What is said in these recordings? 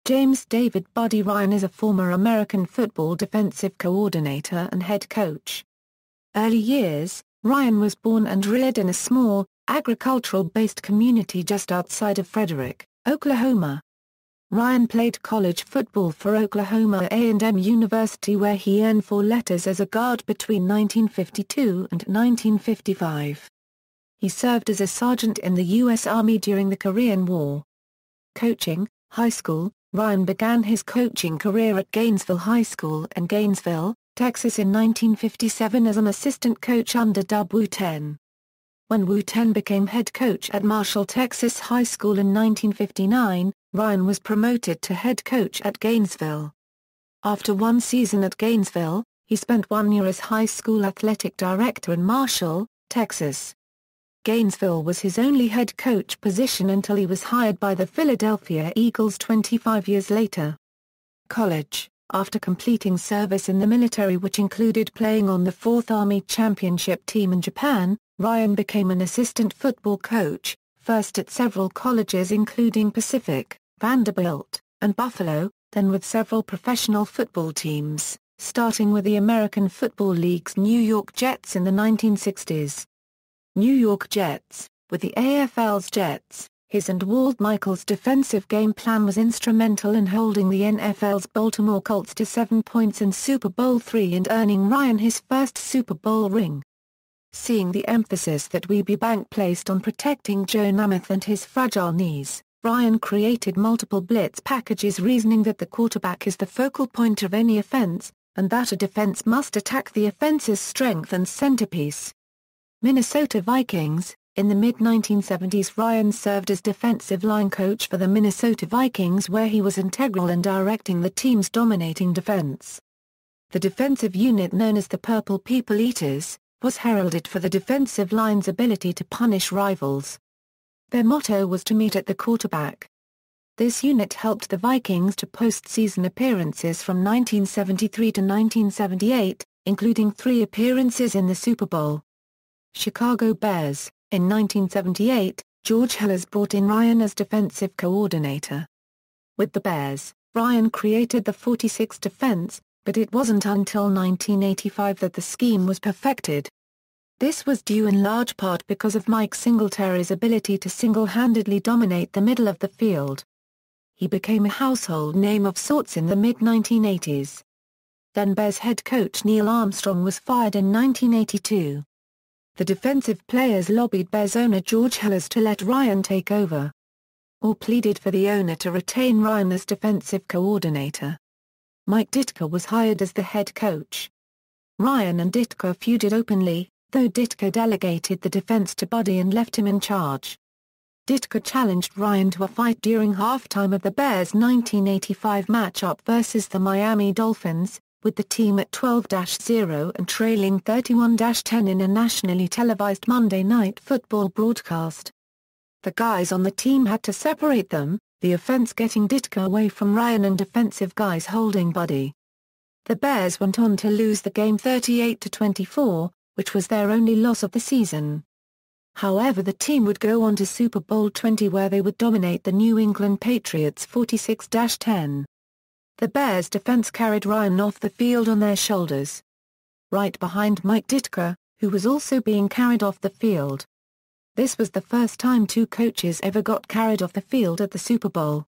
James David "Buddy" Ryan is a former American football defensive coordinator and head coach. Early years: Ryan was born and reared in a small, agricultural-based community just outside of Frederick, Oklahoma. Ryan played college football for Oklahoma A&M University, where he earned 4 letters as a guard between 1952 and 1955. He served as a sergeant in the U.S. Army during the Korean War. Coaching: high school: Ryan began his coaching career at Gainesville High School in Gainesville, Texas in 1957 as an assistant coach under Dub Wu-10. When Wu-10 became head coach at Marshall, Texas High School in 1959, Ryan was promoted to head coach at Gainesville. After 1 season at Gainesville, he spent 1 year as high school athletic director in Marshall, Texas. Gainesville was his only head coach position until he was hired by the Philadelphia Eagles 25 years later. College: after completing service in the military, which included playing on the 4th Army Championship team in Japan, Ryan became an assistant football coach, first at several colleges including Pacific, Vanderbilt, and Buffalo, then with several professional football teams, starting with the American Football League's New York Jets in the 1960s. New York Jets: with the AFL's Jets, his and Walt Michaels' defensive game plan was instrumental in holding the NFL's Baltimore Colts to 7 points in Super Bowl III and earning Ryan his first Super Bowl ring. Seeing the emphasis that WB Bank placed on protecting Joe Namath and his fragile knees, Ryan created multiple blitz packages, reasoning that the quarterback is the focal point of any offense, and that a defense must attack the offense's strength and centerpiece. Minnesota Vikings: in the mid-1970s, Ryan served as defensive line coach for the Minnesota Vikings, where he was integral in directing the team's dominating defense. The defensive unit, known as the Purple People Eaters, was heralded for the defensive line's ability to punish rivals. Their motto was to meet at the quarterback. This unit helped the Vikings to postseason appearances from 1973 to 1978, including 3 appearances in the Super Bowl. Chicago Bears: in 1978, George Hellers brought in Ryan as defensive coordinator. With the Bears, Ryan created the 46 defense, but it wasn't until 1985 that the scheme was perfected. This was due in large part because of Mike Singletary's ability to single-handedly dominate the middle of the field. He became a household name of sorts in the mid-1980s. Then Bears head coach Neil Armstrong was fired in 1982. The defensive players lobbied Bears owner George Hellers to let Ryan take over, or pleaded for the owner to retain Ryan as defensive coordinator. Mike Ditka was hired as the head coach. Ryan and Ditka feuded openly, though Ditka delegated the defense to Buddy and left him in charge. Ditka challenged Ryan to a fight during halftime of the Bears' 1985 matchup versus the Miami Dolphins, with the team at 12-0 and trailing 31-10 in a nationally televised Monday Night Football broadcast. The guys on the team had to separate them, the offense getting Ditka away from Ryan and defensive guys holding Buddy. The Bears went on to lose the game 38-24, which was their only loss of the season. However, the team would go on to Super Bowl XX, where they would dominate the New England Patriots 46-10. The Bears' defense carried Ryan off the field on their shoulders, right behind Mike Ditka, who was also being carried off the field. This was the first time 2 coaches ever got carried off the field at the Super Bowl.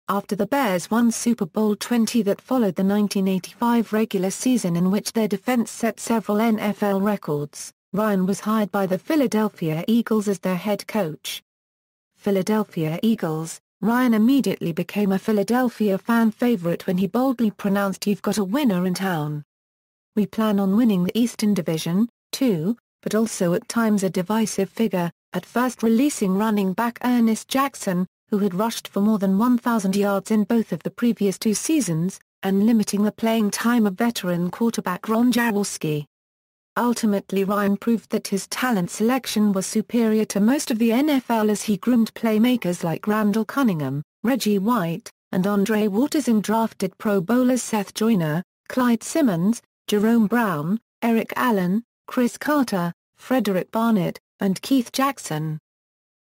After the Bears won Super Bowl XX that followed the 1985 regular season, in which their defense set several NFL records, Ryan was hired by the Philadelphia Eagles as their head coach. Philadelphia Eagles: Ryan immediately became a Philadelphia fan favorite when he boldly pronounced, "You've got a winner in town. We plan on winning the Eastern Division, too," but also at times a divisive figure, at first releasing running back Ernest Jackson, who had rushed for more than 1,000 yards in both of the previous 2 seasons, and limiting the playing time of veteran quarterback Ron Jaworski. Ultimately, Ryan proved that his talent selection was superior to most of the NFL, as he groomed playmakers like Randall Cunningham, Reggie White, and Andre Waters, and drafted Pro Bowlers Seth Joyner, Clyde Simmons, Jerome Brown, Eric Allen, Chris Carter, Frederick Barnett, and Keith Jackson.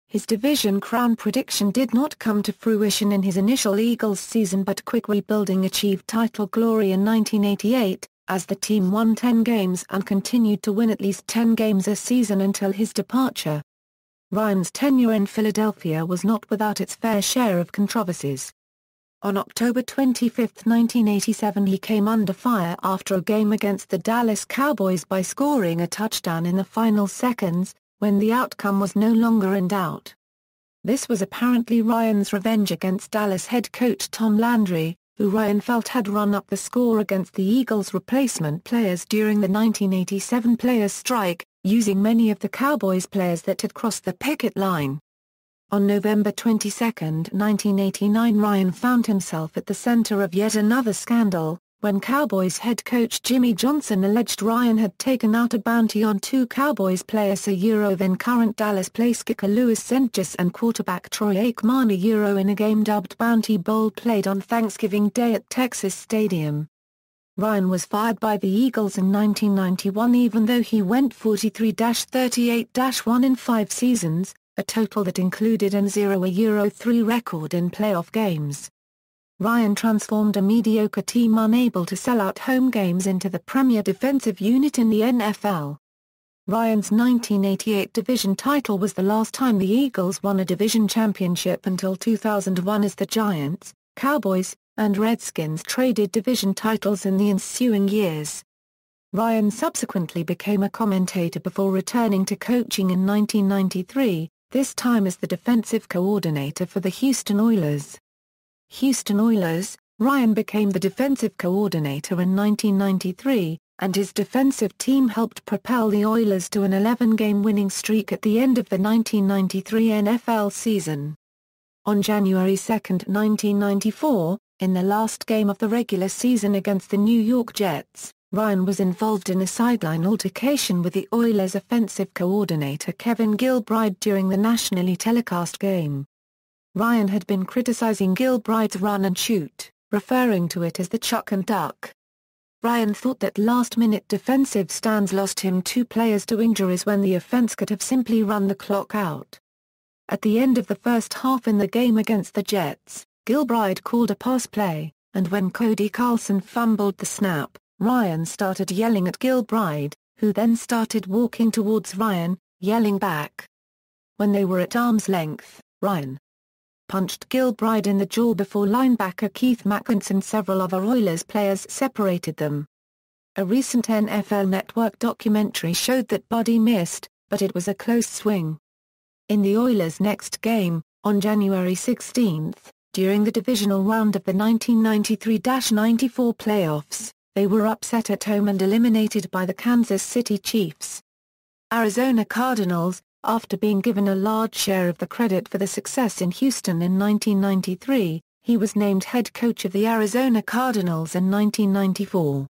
His division crown prediction did not come to fruition in his initial Eagles season, but quick rebuilding achieved title glory in 1988, as the team won 10 games and continued to win at least 10 games a season until his departure. Ryan's tenure in Philadelphia was not without its fair share of controversies. On October 25, 1987, he came under fire after a game against the Dallas Cowboys by scoring a touchdown in the final seconds, when the outcome was no longer in doubt. This was apparently Ryan's revenge against Dallas head coach Tom Landry, who Ryan felt had run up the score against the Eagles' replacement players during the 1987 players' strike, using many of the Cowboys' players that had crossed the picket line. On November 22, 1989, Ryan found himself at the center of yet another scandal, when Cowboys head coach Jimmy Johnson alleged Ryan had taken out a bounty on two Cowboys players, then current Dallas place kicker Louis Sentjes and quarterback Troy Aikman, in a game dubbed Bounty Bowl played on Thanksgiving Day at Texas Stadium. Ryan was fired by the Eagles in 1991 even though he went 43-38-1 in 5 seasons, a total that included an 0-3 record in playoff games. Ryan transformed a mediocre team unable to sell out home games into the premier defensive unit in the NFL. Ryan's 1988 division title was the last time the Eagles won a division championship until 2001, as the Giants, Cowboys, and Redskins traded division titles in the ensuing years. Ryan subsequently became a commentator before returning to coaching in 1993, this time as the defensive coordinator for the Houston Oilers. Houston Oilers, Ryan became the defensive coordinator in 1993, and his defensive team helped propel the Oilers to an 11-game winning streak at the end of the 1993 NFL season. On January 2, 1994, in the last game of the regular season against the New York Jets, Ryan was involved in a sideline altercation with the Oilers' offensive coordinator Kevin Gilbride during the nationally telecast game. Ryan had been criticizing Gilbride's run and shoot, referring to it as the chuck and duck. Ryan thought that last-minute defensive stands lost him 2 players to injuries when the offense could have simply run the clock out. At the end of the first half in the game against the Jets, Gilbride called a pass play, and when Cody Carlson fumbled the snap, Ryan started yelling at Gilbride, who then started walking towards Ryan, yelling back. When they were at arm's length, Ryan punched Gilbride in the jaw before linebacker Keith McInnes and several other Oilers players separated them. A recent NFL Network documentary showed that Buddy missed, but it was a close swing. In the Oilers' next game, on January 16, during the divisional round of the 1993-94 playoffs, they were upset at home and eliminated by the Kansas City Chiefs. Arizona Cardinals, after being given a large share of the credit for the success in Houston in 1993, he was named head coach of the Arizona Cardinals in 1994.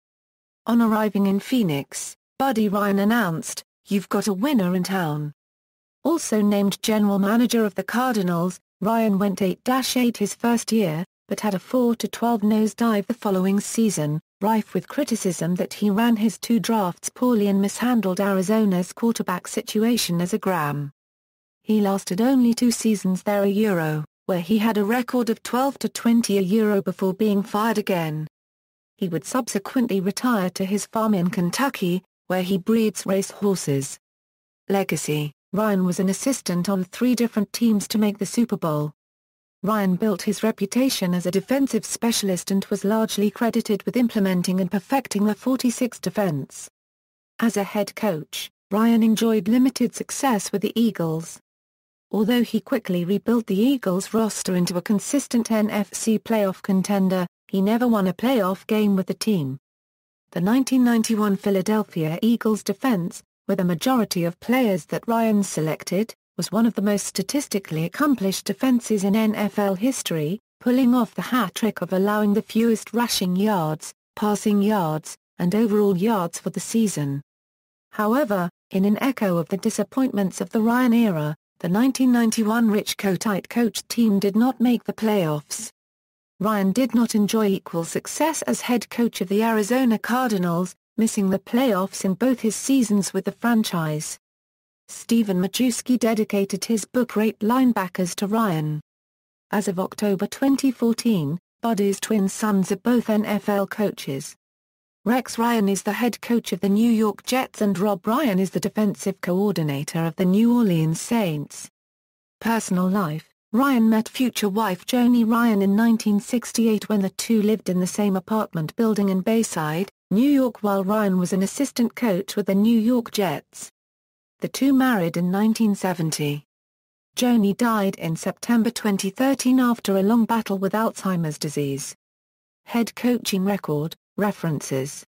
On arriving in Phoenix, Buddy Ryan announced, "You've got a winner in town." Also named general manager of the Cardinals, Ryan went 8-8 his first year, but had a 4-12 nosedive the following season, rife with criticism that he ran his 2 drafts poorly and mishandled Arizona's quarterback situation as a gram. He lasted only 2 seasons there where he had a record of 12-20 before being fired again. He would subsequently retire to his farm in Kentucky, where he breeds race horses. Legacy: Ryan was an assistant on 3 different teams to make the Super Bowl. Ryan built his reputation as a defensive specialist and was largely credited with implementing and perfecting the 46 defense. As a head coach, Ryan enjoyed limited success with the Eagles. Although he quickly rebuilt the Eagles' roster into a consistent NFC playoff contender, he never won a playoff game with the team. The 1991 Philadelphia Eagles defense, with a majority of players that Ryan selected, was one of the most statistically accomplished defenses in NFL history, pulling off the hat trick of allowing the fewest rushing yards, passing yards, and overall yards for the season. However, in an echo of the disappointments of the Ryan era, the 1991 Rich Kotite coached team did not make the playoffs. Ryan did not enjoy equal success as head coach of the Arizona Cardinals, missing the playoffs in both his seasons with the franchise. Stephen Majewski dedicated his book Great Linebackers to Ryan. As of October 2014, Buddy's twin sons are both NFL coaches. Rex Ryan is the head coach of the New York Jets and Rob Ryan is the defensive coordinator of the New Orleans Saints. Personal life: Ryan met future wife Joni Ryan in 1968 when the two lived in the same apartment building in Bayside, New York while Ryan was an assistant coach with the New York Jets. The two married in 1970. Joni died in September 2013 after a long battle with Alzheimer's disease. Head coaching record, references